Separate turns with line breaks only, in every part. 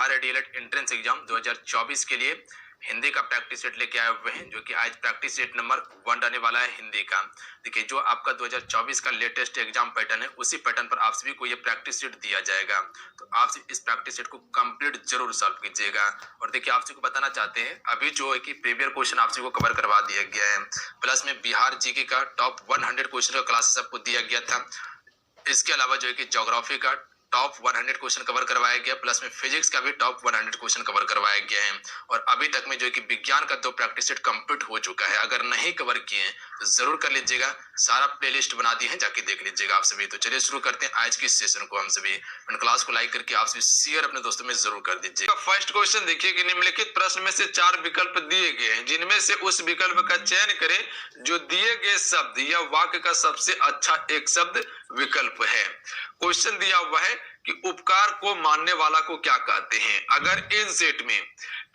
Bihar DElEd entrance exam 2024 के लिए हिंदी का प्रैक्टिस सेट लेके आए हुए हैं, जो कि आज प्रैक्टिस सेट नंबर 1 रहने वाला है हिंदी का। देखिए, जो आपका 2024 का लेटेस्ट एग्जाम पैटर्न है, उसी पैटर्न पर आप सभी को ये प्रैक्टिस सेट दिया जाएगा। तो आप इस प्रैक्टिस सेट को कंप्लीट जरूर सॉल्व कीजिएगा। और देखिए, आप सभी को बताना चाहते हैं, अभी जो है कि प्रीवियस क्वेश्चन आप सभी को कवर करवा दिया गया है, प्लस में बिहार जीके का टॉप 100 क्वेश्चन का क्लासेस आपको दिया गया था। इसके अलावा जो है कि ज्योग्राफी का टॉप 100 क्वेश्चन कवर करवाया गया, प्लस में फिजिक्स का भी टॉप 100 क्वेश्चन कवर करवाया गया है। और अभी तक में जो है कि विज्ञान का 2 प्रैक्टिस सेट कंप्लीट हो चुका है। अगर नहीं कवर किए हैं तो जरूर कर लीजिएगा, सारा प्लेलिस्ट बना दी है, जाके देख लीजिएगा आप सभी। तो चलिए शुरू करते हैं आज की सेशन को। हम सभी क्लास को लाइक करके आप सभी शेयर अपने दोस्तों में जरूर कर दीजिएगा। फर्स्ट क्वेश्चन देखिए कि निम्नलिखित प्रश्न में से 4 विकल्प दिए गए हैं, जिनमें से उस विकल्प का चयन करें जो दिए गए शब्द या वाक्य का सबसे अच्छा एक शब्द विकल्प है। क्वेश्चन दिया हुआ है कि उपकार को मानने वाला को क्या कहते हैं। अगर इन सेट में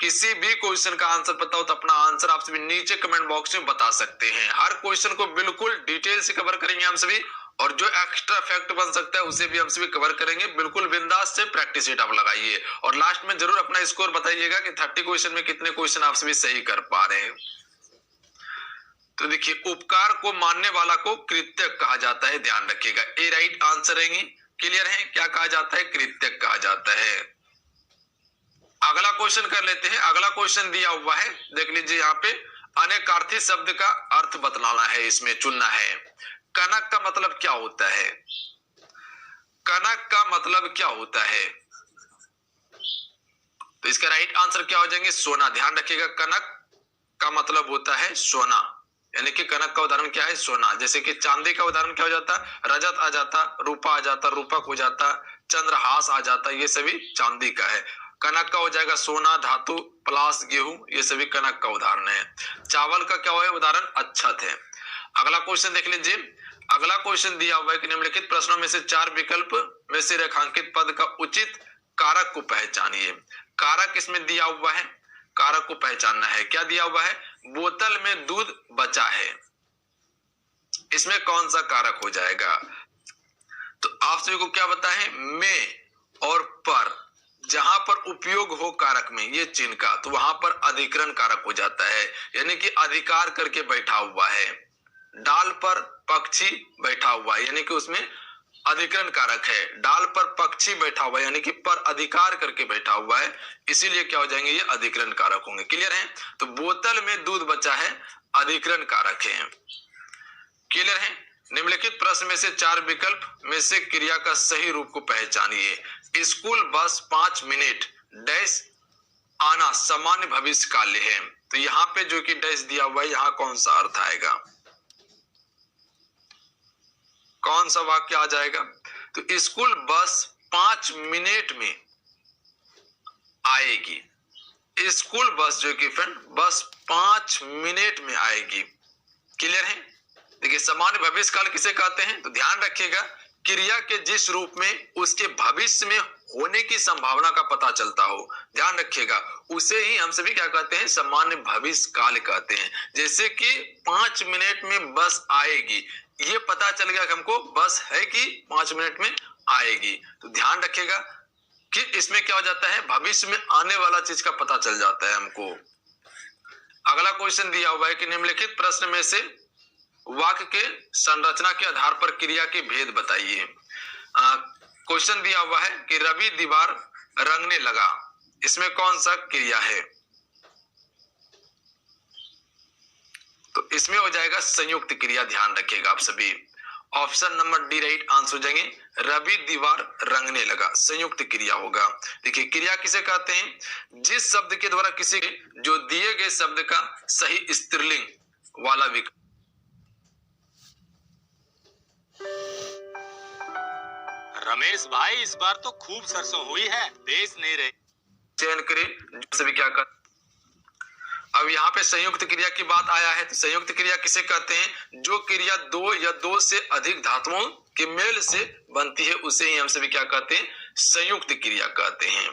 किसी भी क्वेश्चन का आंसर पता हो तो अपना आंसर आप सभी नीचे कमेंट बॉक्स में बता सकते हैं। हर क्वेश्चन को बिल्कुल डिटेल से कवर करेंगे हम सभी, और जो एक्स्ट्रा फैक्ट बन सकता है उसे भी हम सभी कवर करेंगे। बिल्कुल बिंदास से प्रैक्टिस सेट आप लगाइए और लास्ट में जरूर अपना स्कोर बताइएगा कि 30 क्वेश्चन में कितने क्वेश्चन आप सभी सही कर पा रहे हैं। तो देखिए, उपकार को मानने वाला को कृत्यक कहा जाता है, ध्यान रखिएगा। ए राइट आंसर रहेंगे। क्लियर है, क्या कहा जाता है? कृत्यक कहा जाता है। अगला क्वेश्चन कर लेते हैं। अगला क्वेश्चन दिया हुआ है, देख लीजिए यहाँ पे, अनेकार्थी शब्द का अर्थ बतलाना है, इसमें चुनना है। कनक का मतलब क्या होता है? कनक का मतलब क्या होता है? तो इसका राइट आंसर क्या हो जाएंगे? सोना। ध्यान रखिएगा, कनक का मतलब होता है सोना, यानी कि कनक का उदाहरण क्या है? सोना। जैसे कि चांदी का उदाहरण क्या हो जाता? रजत आ जाता, रूपा आ जाता, रूपक हो जाता, चंद्रहास आ जाता, ये सभी चांदी का है। कनक का हो जाएगा सोना, धातु, पलाश, गेहूं, ये सभी कनक का उदाहरण है। चावल का क्या है उदाहरण? अच्छत है। अगला क्वेश्चन देख लीजिए। अगला क्वेश्चन दिया हुआ है कि निम्नलिखित प्रश्नों में से 4 विकल्प में से रेखांकित पद का उचित कारक को पहचानिए। कारक इसमें दिया हुआ है, कारक को पहचानना है। क्या दिया हुआ है? बोतल में दूध बचा है, इसमें कौन सा कारक हो जाएगा? तो आप सभी को क्या पता है? में और पर, जहां पर उपयोग हो कारक में ये चिन्ह का, तो वहां पर अधिकरण कारक हो जाता है, यानी कि अधिकार करके बैठा हुआ है। डाल पर पक्षी बैठा हुआ है, यानी कि उसमें अधिकरण कारक है। डाल पर पक्षी बैठा हुआ है, यानी कि पर अधिकार करके बैठा हुआ है, इसीलिए क्या हो जाएंगे? ये अधिकरण कारक होंगे। क्लियर है? तो बोतल में दूध बचा है, अधिकरण कारक है। क्लियर है? निम्नलिखित प्रश्न में से 4 विकल्प में से क्रिया का सही रूप को पहचानिए। स्कूल बस 5 मिनट डैश आना सामान्य भविष्य काल है। तो यहाँ पे जो कि डैश दिया हुआ है, यहाँ कौन सा अर्थ आएगा? कौन सा वाक्य आ जाएगा? तो स्कूल बस 5 मिनट में आएगी। स्कूल बस जो कि फ्रेंड बस 5 मिनट में आएगी। क्लियर है? देखिए, सामान्य भविष्य काल किसे कहते हैं? तो ध्यान रखिएगा, क्रिया के जिस रूप में उसके भविष्य में होने की संभावना का पता चलता हो, ध्यान रखिएगा, उसे ही हम सभी क्या कहते हैं? सामान्य भविष्य काल कहते हैं। जैसे कि 5 मिनट में बस आएगी, ये पता चल गया कि हमको बस है कि 5 मिनट में आएगी। तो ध्यान रखिएगा कि इसमें क्या हो जाता है? भविष्य में आने वाला चीज का पता चल जाता है हमको। अगला क्वेश्चन दिया हुआ है कि निम्नलिखित प्रश्न में से वाक्य के संरचना के आधार पर क्रिया के भेद बताइए। क्वेश्चन दिया हुआ है कि रवि दीवार रंगने लगा, इसमें कौन सा क्रिया है? तो इसमें हो जाएगा संयुक्त क्रिया। ध्यान रखिएगा आप सभी, option number D right answer हो जाएंगे। रवि दीवार रंगने लगा, संयुक्त क्रिया होगा। देखिए, क्रिया किसे कहते हैं? जिस शब्द के द्वारा किसी जो दिए गए शब्द का सही स्त्रीलिंग वाला विकल्प।
रमेश भाई, इस बार तो खूब सरसों हुई है, बेच नहीं रहे।
चयन करें, सभी क्या कर। अब यहाँ पे संयुक्त क्रिया की बात आया है, तो संयुक्त क्रिया किसे कहते हैं? जो क्रिया 2 या 2 से अधिक धातुओं के मेल से बनती है, उसे ही हम सभी क्या कहते हैं? संयुक्त क्रिया कहते हैं।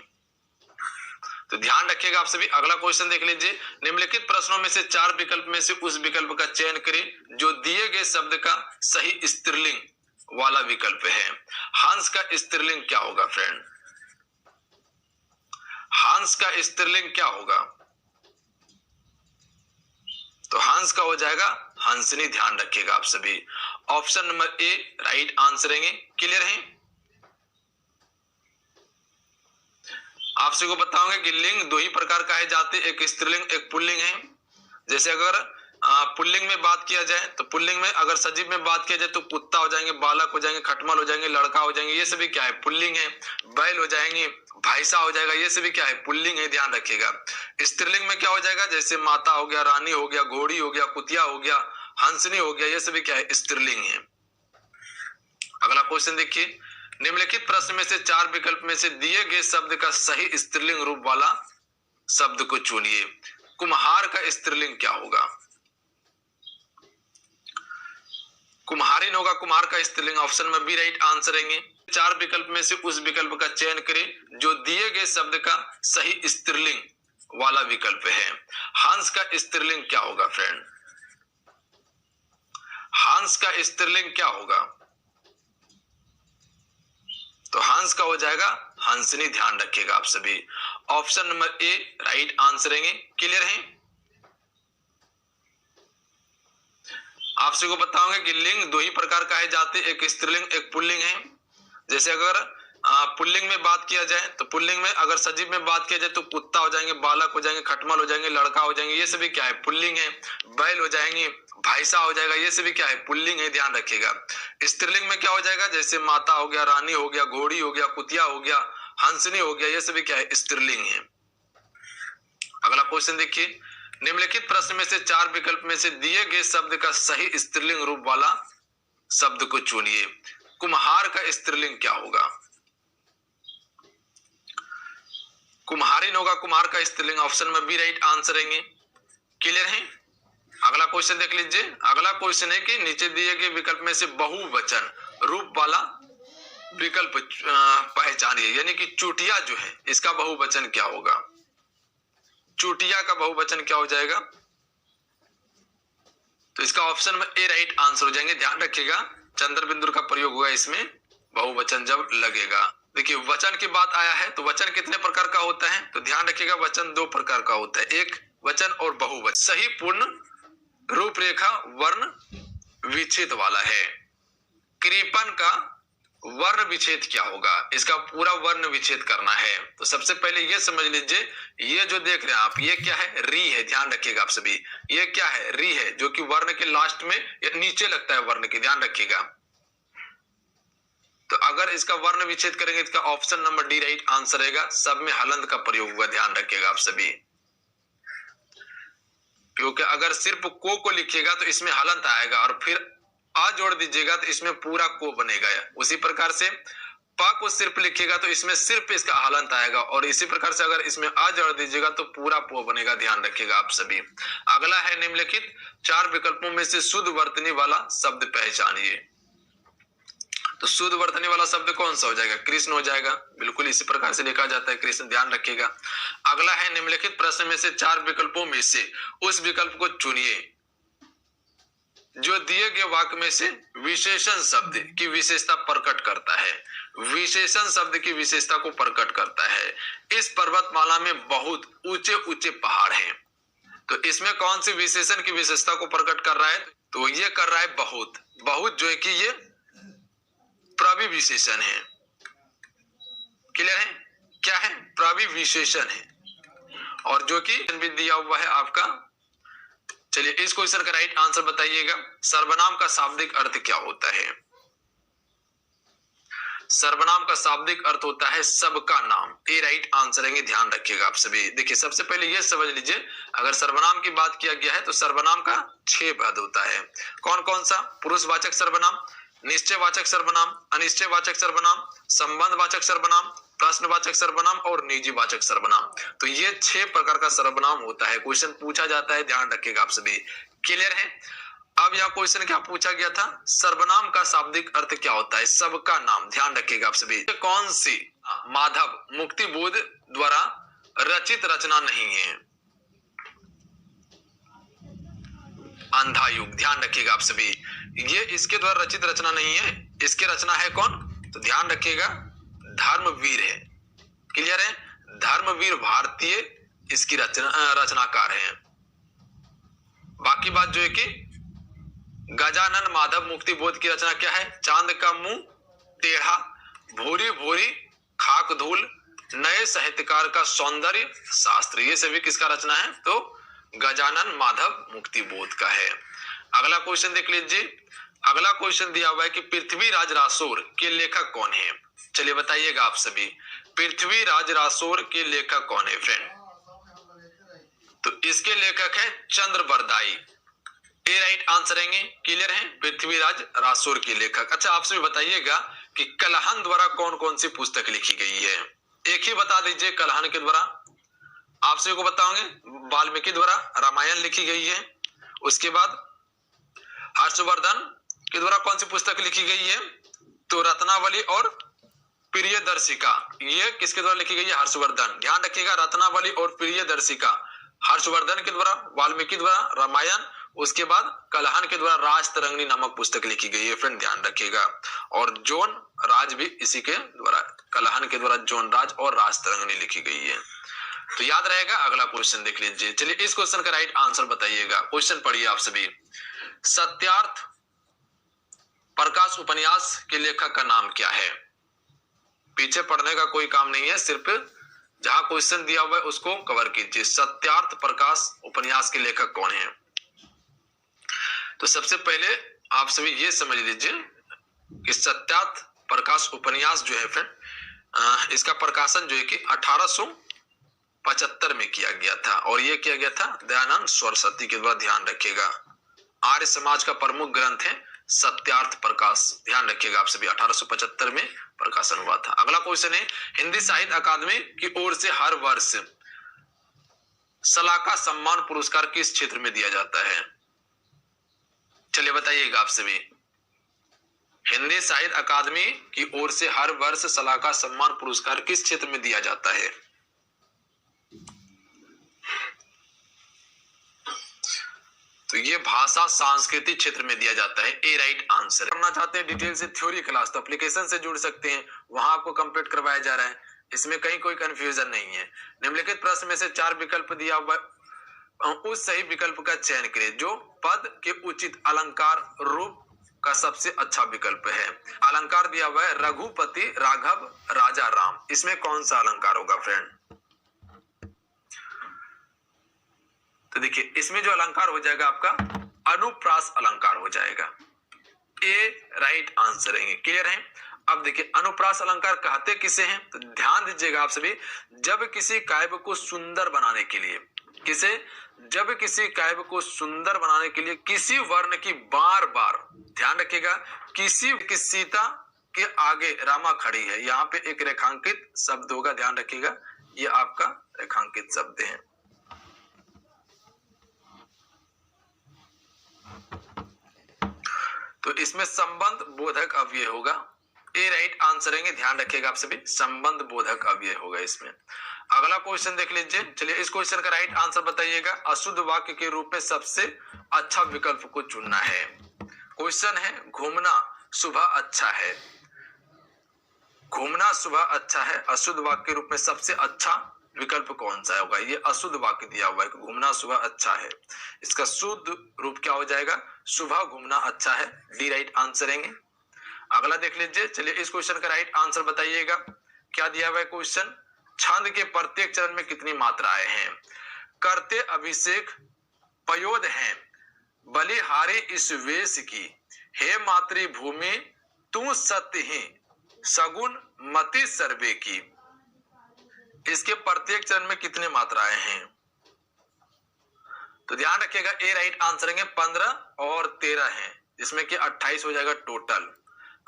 तो ध्यान रखिएगा आप सभी। अगला क्वेश्चन देख लीजिए। निम्नलिखित प्रश्नों में से 4 विकल्प में से उस विकल्प का चयन करें जो दिए गए शब्द का सही स्त्रीलिंग वाला विकल्प है। हंस का स्त्रीलिंग क्या होगा फ्रेंड? हंस का स्त्रीलिंग क्या होगा? तो हंस का हो जाएगा हंसनी, ध्यान रखिएगा आप सभी। Option number A right answer है। क्लियर है? आप सभी को बताऊंगा कि लिंग दो ही प्रकार का है जाते, एक स्त्रीलिंग एक पुल्लिंग है। जैसे अगर पुल्लिंग में बात किया जाए तो पुल्लिंग में अगर सजीव में बात किया जाए तो कुत्ता हो जाएंगे, बालक हो जाएंगे, खटमल हो जाएंगे, लड़का हो जाएंगे, ये सभी क्या है? पुल्लिंग है। बैल हो जाएंगे, भाईसा हो जाएगा, ये सभी क्या है? पुल्लिंग है, ध्यान रखिएगा। स्त्रीलिंग में क्या हो जाएगा? जैसे माता हो गया, रानी हो गया, घोड़ी हो गया, कुतिया हो गया, हंसनी हो गया, ये सभी क्या है? स्त्रीलिंग है। अगला क्वेश्चन देखिए, निम्नलिखित प्रश्न में से चार विकल्प में से दिए गए शब्द का सही स्त्रीलिंग रूप वाला शब्द को चुनिए। कुम्हार का स्त्रीलिंग क्या होगा? कुम्हारिन होगा कुम्हार का स्त्रीलिंग। ऑप्शन में बी राइट आंसर है। चार विकल्प में से उस विकल्प का चयन करें जो दिए गए शब्द का सही स्त्रीलिंग वाला विकल्प है। हंस का स्त्रीलिंग क्या होगा फ्रेंड? हंस का स्त्रीलिंग क्या होगा? तो हंस का हो जाएगा हंसनी, ध्यान रखिएगा आप सभी। Option number A right answer है। क्लियर है? आप सभी को बताऊंगा कि लिंग दो ही प्रकार का है जाते, एक स्त्रीलिंग एक पुल्लिंग है। जैसे अगर पुल्लिंग में बात किया जाए तो पुल्लिंग में अगर सजीव में बात किया जाए तो कुत्ता हो जाएंगे, बालक हो जाएंगे, खटमल हो जाएंगे, लड़का हो जाएंगे, ये सभी क्या है? पुल्लिंग है। बैल हो जाएंगे, भाईसा हो जाएगा, ये सभी क्या है? पुल्लिंग है, ध्यान रखिएगा। स्त्रीलिंग में क्या हो जाएगा? जैसे माता हो गया, रानी हो गया, घोड़ी हो गया, कुतिया हो गया, हंसनी हो गया, ये सभी क्या है? स्त्रीलिंग है। अगला क्वेश्चन देखिए, निम्नलिखित प्रश्न में से चार विकल्प में से दिए गए शब्द का सही स्त्रीलिंग रूप वाला शब्द को चुनिए। कुम्हार का स्त्रीलिंग क्या होगा? कुम्हारिन होगा कुम्हार का स्त्रीलिंग। ऑप्शन में बी राइट आंसर है। क्लियर है? अगला क्वेश्चन देख लीजिए। अगला क्वेश्चन है कि नीचे दिए गए विकल्प में से बहुवचन रूप वाला विकल्प पहचानिए। यानी कि चुटिया जो है इसका बहुवचन क्या होगा? चुटिया का बहुवचन क्या हो जाएगा? तो इसका ऑप्शन में ए राइट आंसर हो जाएंगे। ध्यान रखिएगा, चंद्र बिंदु का प्रयोग होगा इसमें बहुवचन जब लगेगा। देखिए वचन की बात आया है तो वचन कितने प्रकार का होता है? तो ध्यान रखिएगा, वचन दो प्रकार का होता है, एक वचन और बहुवचन। सही पूर्ण रूपरेखा वर्ण विच्छेद वाला है। कृपन का वर्ण विच्छेद क्या होगा? इसका पूरा वर्ण विच्छेद करना है। तो सबसे पहले ये समझ लीजिए, ये जो देख रहे हैं आप, ये क्या है? री है, ध्यान रखिएगा आप सभी। ये क्या है? री है, जो कि वर्ण के लास्ट में या नीचे लगता है वर्ण के, ध्यान रखिएगा। तो अगर इसका वर्ण विच्छेद करेंगे इसका option number D right answer रहेगा। सब में हलंत का प्रयोग हुआ, ध्यान रखिएगा आप सभी। क्योंकि अगर सिर्फ को लिखिएगा तो इसमें हलंत आएगा और फिर आ जोड़ दीजिएगा तो इसमें पूरा को बनेगा। उसी प्रकार से प को सिर्फ लिखिएगा तो इसमें सिर्फ इसका हलंत आएगा और इसी प्रकार से अगर इसमें आ जोड़ दीजिएगा तो पूरा पो बनेगा, ध्यान रखिएगा आप सभी। अगला है निम्नलिखित चार विकल्पों में से शुद्ध वर्तनी वाला शब्द पहचानिए। तो शुद्ध वर्तनी वाला शब्द कौन सा हो जाएगा? कृष्ण हो जाएगा। बिल्कुल इसी प्रकार से लिखा जाता है कृष्ण, ध्यान रखिएगा। अगला है निम्नलिखित प्रश्न में से चार विकल्पों में से उस विकल्प को चुनिए जो दिए गए वाक्य में से विशेषण शब्द की विशेषता प्रकट करता है। विशेषण शब्द की विशेषता को प्रकट करता है। इस पर्वतमाला में बहुत ऊंचे ऊंचे पहाड़ हैं। तो इसमें कौन सी विशेषण की विशेषता को प्रकट कर रहा है? तो ये कर रहा है बहुत। बहुत जो है कि ये प्रविशेषण है। क्लियर है? क्या है? प्रविशेषण है। और जो कि भी दिया हुआ है आपका। चलिए इस क्वेश्चन का राइट आंसर बताइएगा। सर्वनाम का शाब्दिक अर्थ क्या होता है? सर्वनाम का शाब्दिक अर्थ होता है सबका नाम। ए राइट आंसर है, ध्यान रखिएगा आप सभी। देखिए सबसे पहले यह समझ लीजिए, अगर सर्वनाम की बात किया गया है तो सर्वनाम का 6 पद होता है। कौन कौन सा? पुरुषवाचक सर्वनाम, निश्चयवाचक सर्वनाम, अनिश्चयवाचक सर्वनाम, संबंधवाचक सर्वनाम, प्रश्नवाचक सर्वनाम और निजीवाचक सर्वनाम। तो ये 6 प्रकार का सर्वनाम होता है। क्वेश्चन पूछा जाता है, ध्यान रखिएगा आप सभी। क्लियर है? अब यहाँ क्वेश्चन क्या पूछा गया था? सर्वनाम का शाब्दिक अर्थ क्या होता है? सबका नाम, ध्यान रखिएगा आप सभी। कौन सी माधव मुक्तिबोध द्वारा रचित रचना नहीं है? अंधा युग, ध्यान रखिएगा आप सभी। ये इसके द्वारा रचित रचना नहीं है। इसकी रचना है कौन? तो ध्यान रखिएगा, धर्मवीर है। क्लियर है? धर्मवीर भारतीय इसकी रचनाकार हैं। बाकी बात जो है कि गजानन माधव मुक्ति बोध की रचना क्या है? चांद का मुंह टेढ़ा, भूरी भूरी खाक धूल, नए साहित्यकार का सौंदर्य शास्त्र, ये सभी किसका रचना है? तो गजानन माधव मुक्ति बोध का है। अगला क्वेश्चन देख लीजिए। अगला क्वेश्चन दिया हुआ है कि पृथ्वीराज रासोर के लेखक कौन है? चलिए बताइएगा आप सभी, पृथ्वीराज रासोर के लेखक कौन है फ्रेंड? तो इसके लेखक है चंद्र बरदाई। ए राइट आंसर रहेंगे। क्लियर है? पृथ्वीराज रासोर के लेखक। अच्छा आपसे भी बताइएगा कि कलहन द्वारा कौन कौन सी पुस्तक लिखी गई है? एक ही बता दीजिए। कलहन के द्वारा आपसे को बताओगे वाल्मीकि द्वारा रामायण लिखी गई है। उसके बाद हर्षवर्धन के द्वारा कौन सी पुस्तक लिखी गई है? तो रत्नावली और प्रियदर्शिका, ये किसके द्वारा लिखी गई है? हर्षवर्धन। ध्यान रखिएगा, रत्नावली और प्रियदर्शिका हर्षवर्धन के द्वारा, वाल्मीकि द्वारा रामायण, उसके बाद कलहन के द्वारा राजतरंगिणी नामक पुस्तक लिखी गई है फ्रेंड, ध्यान रखिएगा। और जोन राज भी इसी के द्वारा, कलहन के द्वारा जोन राज और राजतरंगिणी लिखी गई है। तो याद रहेगा। अगला क्वेश्चन देख लीजिए। चलिए इस क्वेश्चन का राइट आंसर बताइएगा। क्वेश्चन पढ़िए आप सभी। सत्यार्थ प्रकाश उपन्यास के लेखक का नाम क्या है? पीछे पढ़ने का कोई काम नहीं है, सिर्फ जहां क्वेश्चन दिया हुआ है उसको कवर कीजिए। सत्यार्थ प्रकाश उपन्यास के लेखक कौन है? तो सबसे पहले आप सभी ये समझ लीजिए कि सत्यार्थ प्रकाश उपन्यास जो है फ्रेंड, इसका प्रकाशन जो है कि 1875 में किया गया था, और ये किया गया था दयानंद सरस्वती के द्वारा। ध्यान रखिएगा, आर्य समाज का प्रमुख ग्रंथ है सत्यार्थ प्रकाश, ध्यान रखिएगा आप सभी। 1875 में प्रकाशन हुआ था। अगला क्वेश्चन है, हिंदी साहित्य अकादमी की ओर से हर वर्ष सलाका सम्मान पुरस्कार किस क्षेत्र में दिया जाता है? चलिए बताइएगा आप सभी। हिंदी साहित्य अकादमी की ओर से हर वर्ष सलाका सम्मान पुरस्कार किस क्षेत्र में दिया जाता है? तो ये भाषा सांस्कृतिक क्षेत्र में दिया जाता है। ए राइट आंसर। करना चाहते हैं डिटेल से थ्योरी क्लास तो एप्लीकेशन से जुड़ सकते हैं, वहां आपको कंप्लीट करवाया जा रहा है, इसमें कहीं कोई कंफ्यूजन नहीं है। निम्नलिखित प्रश्न में से 4 विकल्प दिया हुआ है, उस सही विकल्प का चयन करें जो पद के उचित अलंकार रूप का सबसे अच्छा विकल्प है। अलंकार दिया हुआ है रघुपति, राघव, राजा, राम, इसमें कौन सा अलंकार होगा फ्रेंड? तो देखिए इसमें जो अलंकार हो जाएगा आपका अनुप्रास अलंकार हो जाएगा। ए राइट आंसर है। क्लियर है? अब देखिए अनुप्रास अलंकार कहते किसे हैं? तो ध्यान दीजिएगा आप सभी, जब किसी काव्य को सुंदर बनाने के लिए, जब किसी काव्य को सुंदर बनाने के लिए किसी वर्ण की बार बार, ध्यान रखिएगा, किसी की सीता के आगे रामा खड़ी है, यहाँ पे एक रेखांकित शब्द होगा, ध्यान रखिएगा, ये आपका रेखांकित शब्द है। तो इसमें संबंध बोधक अव्यय होगा। ए राइट आंसर है। ध्यान रखिएगा आप सभी, संबंध बोधक अव्यय होगा इसमें। अगला क्वेश्चन देख लीजिए। चलिए इस क्वेश्चन का राइट आंसर बताइएगा। अशुद्ध वाक्य के रूप में सबसे अच्छा विकल्प को चुनना है। क्वेश्चन है घूमना सुबह अच्छा है, घूमना सुबह अच्छा है, अशुद्ध वाक्य के रूप में सबसे अच्छा विकल्प कौन सा होगा? ये अशुद्ध वाक्य दिया हुआ है, घूमना सुबह अच्छा है, इसका शुद्ध रूप क्या हो जाएगा? सुबह घूमना अच्छा है। डी राइट आंसर है। अगला देख लीजिए। चलिए इस क्वेश्चन का राइट आंसर बताइएगा। क्या दिया हुआ है क्वेश्चन? छंद के प्रत्येक चरण में कितनी मात्राएं हैं? करते अभिषेक पयोद हैं, बलिहारी इस वेश की, हे मातृभूमि तू सत्य ही, सगुन मति सर्वे की। इसके प्रत्येक चरण में कितने मात्राएं हैं? तो ध्यान रखिएगा ए राइट आंसर है 15 और 13 हैं, जिसमें कि 28 हो जाएगा टोटल।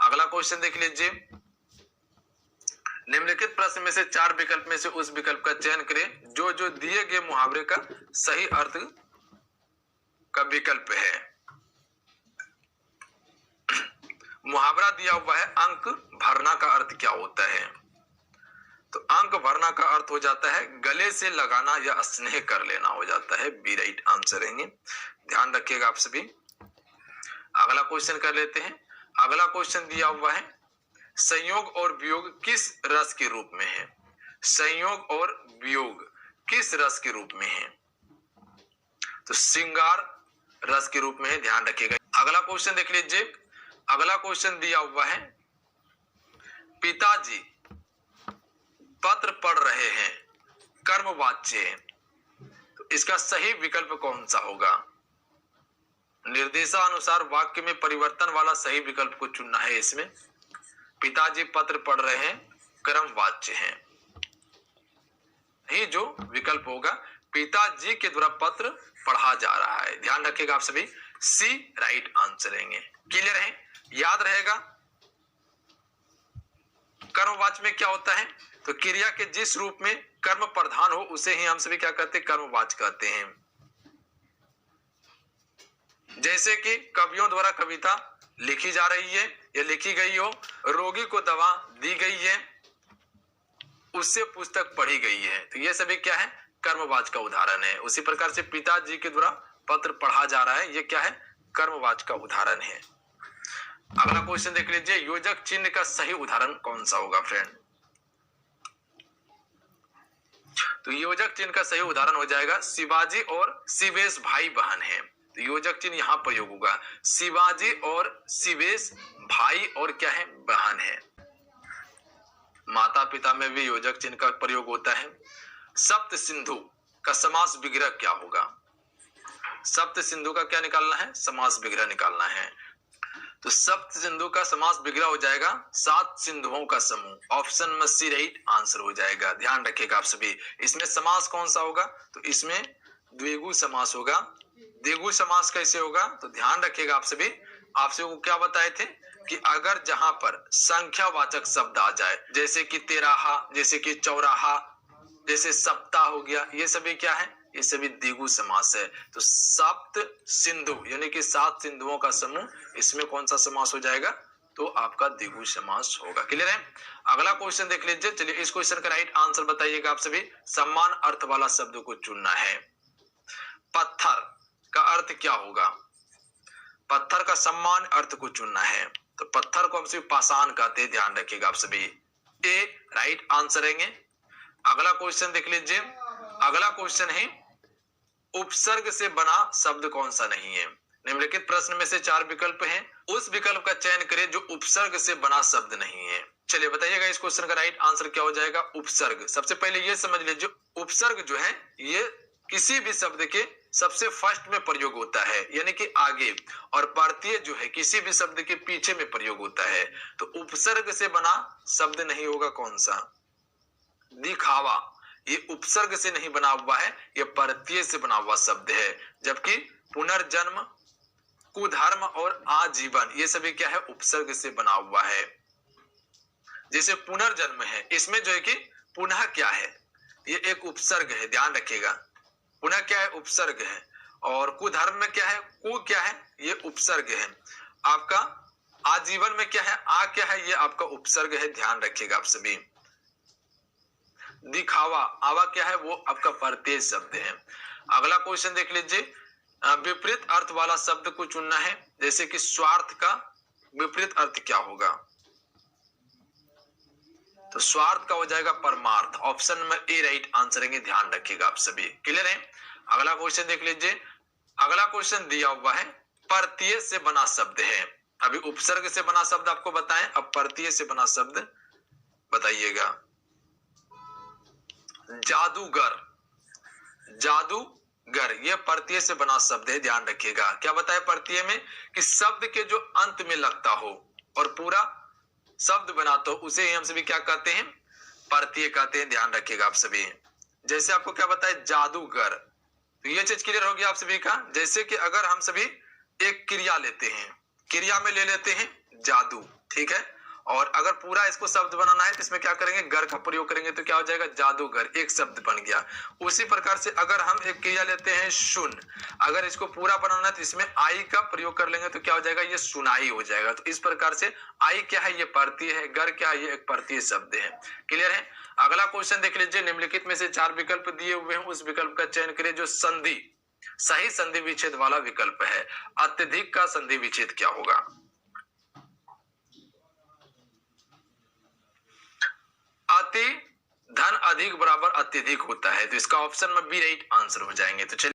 अगला क्वेश्चन देख लीजिए। निम्नलिखित प्रश्न में से 4 विकल्प में से उस विकल्प का चयन करें जो जो दिए गए मुहावरे का सही अर्थ का विकल्प है। मुहावरा दिया हुआ है अंक भरना का अर्थ क्या होता है? तो अंक भरना का अर्थ हो जाता है गले से लगाना या स्नेह कर लेना हो जाता है। बी राइट आंसर है। ध्यान रखिएगा आप सभी। अगला क्वेश्चन कर लेते हैं। अगला क्वेश्चन दिया हुआ है संयोग और वियोग किस रस के रूप में है? संयोग और वियोग किस रस के रूप में है? तो श्रृंगार रस के रूप में है, ध्यान रखिएगा। अगला क्वेश्चन देख लीजिए। अगला क्वेश्चन दिया हुआ है, पिताजी पत्र पढ़ रहे हैं, कर्मवाच्य है, तो इसका सही विकल्प कौन सा होगा? निर्देशानुसार वाक्य में परिवर्तन वाला सही विकल्प को चुनना है। इसमें पिताजी पत्र पढ़ रहे हैं, कर्मवाच्य है, ही जो विकल्प होगा, पिताजी के द्वारा पत्र पढ़ा जा रहा है। ध्यान रखिएगा आप सभी, सी राइट आंसर रहेंगे। क्लियर है, याद रहेगा। कर्मवाच्य में क्या होता है? तो क्रिया के जिस रूप में कर्म प्रधान हो उसे ही हम सभी क्या कहते हैं? कर्मवाच्य कहते हैं। जैसे कि कवियों द्वारा कविता लिखी जा रही है या लिखी गई हो, रोगी को दवा दी गई है, उससे पुस्तक पढ़ी गई है, तो ये सभी क्या है? कर्मवाच्य का उदाहरण है। उसी प्रकार से पिताजी के द्वारा पत्र पढ़ा जा रहा है, ये क्या है? कर्मवाच्य का उदाहरण है। अगला क्वेश्चन देख लीजिए, योजक चिन्ह का सही उदाहरण कौन सा होगा फ्रेंड? तो योजक चिन्ह का सही उदाहरण हो जाएगा, शिवाजी और शिवेश भाई बहन है, तो योजक चिन्ह यहां प्रयोग होगा। शिवाजी और शिवेश भाई और क्या है? बहन है। माता पिता में भी योजक चिन्ह का प्रयोग होता है। सप्त सिंधु का समास विग्रह क्या होगा? सप्त सिंधु का क्या निकालना है? समास विग्रह निकालना है। तो सप्त सिंधु का समास विग्रह हो जाएगा 7 सिंधुओं का समूह। ऑप्शन में सी राइट आंसर हो जाएगा। ध्यान रखिएगा आप सभी। इसमें समास कौन सा होगा? तो इसमें द्विगु समास होगा। द्विगु समास कैसे होगा? तो ध्यान रखिएगा आप सभी। आपसे वो क्या बताए थे कि अगर जहां पर संख्यावाचक शब्द आ जाए, जैसे कि तेराहा, जैसे कि चौराहा, जैसे सप्ताह हो गया, ये सभी क्या है? ये सभी द्विगु समास है। तो सप्त सिंधु यानी कि 7 सिंधुओं का समूह, इसमें कौन सा समास हो जाएगा? तो आपका द्विगु समास होगा। क्लियर है? अगला क्वेश्चन देख लीजिए। चलिए इस क्वेश्चन का राइट आंसर बताइएगा आप सभी। सम्मान अर्थ वाला शब्द को चुनना है। पत्थर का अर्थ क्या होगा? पत्थर का सम्मान अर्थ को चुनना है। तो पत्थर को हम सिर्फ पाषाण कहते हैं, ध्यान रखिएगा आप सभी। ए राइट आंसर रहेंगे। अगला क्वेश्चन देख लीजिए। अगला क्वेश्चन है, उपसर्ग से बना शब्द कौन सा नहीं है? निम्नलिखित प्रश्न में से 4 विकल्प हैं, उस विकल्प का चयन करें जो उपसर्ग से बना शब्द नहीं है। चलिए बताइएगा इस क्वेश्चन का राइट आंसर क्या हो जाएगा? उपसर्ग। सबसे पहले ये समझ लीजिए, उपसर्ग जो है ये किसी भी शब्द के सबसे फर्स्ट में प्रयोग होता है, यानी कि आगे, और प्रत्यय जो है किसी भी शब्द के पीछे में प्रयोग होता है। तो उपसर्ग से बना शब्द नहीं होगा कौन सा? दिखावा, ये उपसर्ग से नहीं बना हुआ है, ये प्रत्यय से बना हुआ शब्द है। जबकि पुनर्जन्म, कुधर्म और आजीवन, ये सभी क्या है? उपसर्ग से बना हुआ है। जैसे पुनर्जन्म है, इसमें जो है कि पुनः क्या है? ये एक उपसर्ग है, ध्यान रखिएगा। पुनः क्या है? उपसर्ग है। और कुधर्म में क्या है? कु क्या है? ये उपसर्ग है। आपका आजीवन में क्या है? आ क्या है? ये आपका उपसर्ग है, ध्यान रखिएगा आप सभी। दिखावा, आवा क्या है? वो आपका प्रत्यय शब्द है। अगला क्वेश्चन देख लीजिए। विपरीत अर्थ वाला शब्द को चुनना है। जैसे कि स्वार्थ का विपरीत अर्थ क्या होगा? तो स्वार्थ का हो जाएगा परमार्थ। Option number A right answer है, ध्यान रखिएगा आप सभी। क्लियर है? अगला क्वेश्चन देख लीजिए। अगला क्वेश्चन दिया हुआ है, प्रत्यय से बना शब्द है। अभी उपसर्ग से बना शब्द आपको बताएं, अब प्रत्यय से बना शब्द बताइएगा। जादूगर, जादूगर ये प्रत्यय से बना शब्द है, ध्यान रखिएगा। क्या बताया प्रत्यय में? कि शब्द के जो अंत में लगता हो और पूरा शब्द बनाता हो, उसे ही हम सभी क्या कहते हैं? प्रत्यय कहते हैं, ध्यान रखिएगा आप सभी। जैसे आपको क्या बताया? जादूगर, तो ये चीज क्लियर होगी आप सभी का। जैसे कि अगर हम सभी एक क्रिया लेते हैं, क्रिया में ले लेते हैं जादू, ठीक है, और अगर पूरा इसको शब्द बनाना है तो इसमें क्या करेंगे? गर का प्रयोग करेंगे, तो क्या हो जाएगा? जादूगर, एक शब्द बन गया। उसी प्रकार से अगर हम एक क्रिया लेते हैं सुन, अगर इसको पूरा बनाना है तो इसमें आई का प्रयोग कर लेंगे, तो क्या हो जाएगा? ये सुनाई हो जाएगा। तो इस प्रकार से आई क्या है? ये प्रत्यय है। गर क्या है? ये एक प्रत्यय शब्द है। क्लियर है? अगला क्वेश्चन देख लीजिए। निम्नलिखित में से 4 विकल्प दिए हुए हैं, उस विकल्प का चयन करें जो संधि, सही संधि विच्छेद वाला विकल्प है। अत्यधिक का संधि विच्छेद क्या होगा? अति धन अधिक बराबर अत्यधिक होता है, तो इसका ऑप्शन में बी राइट आंसर हो जाएंगे। तो चलिए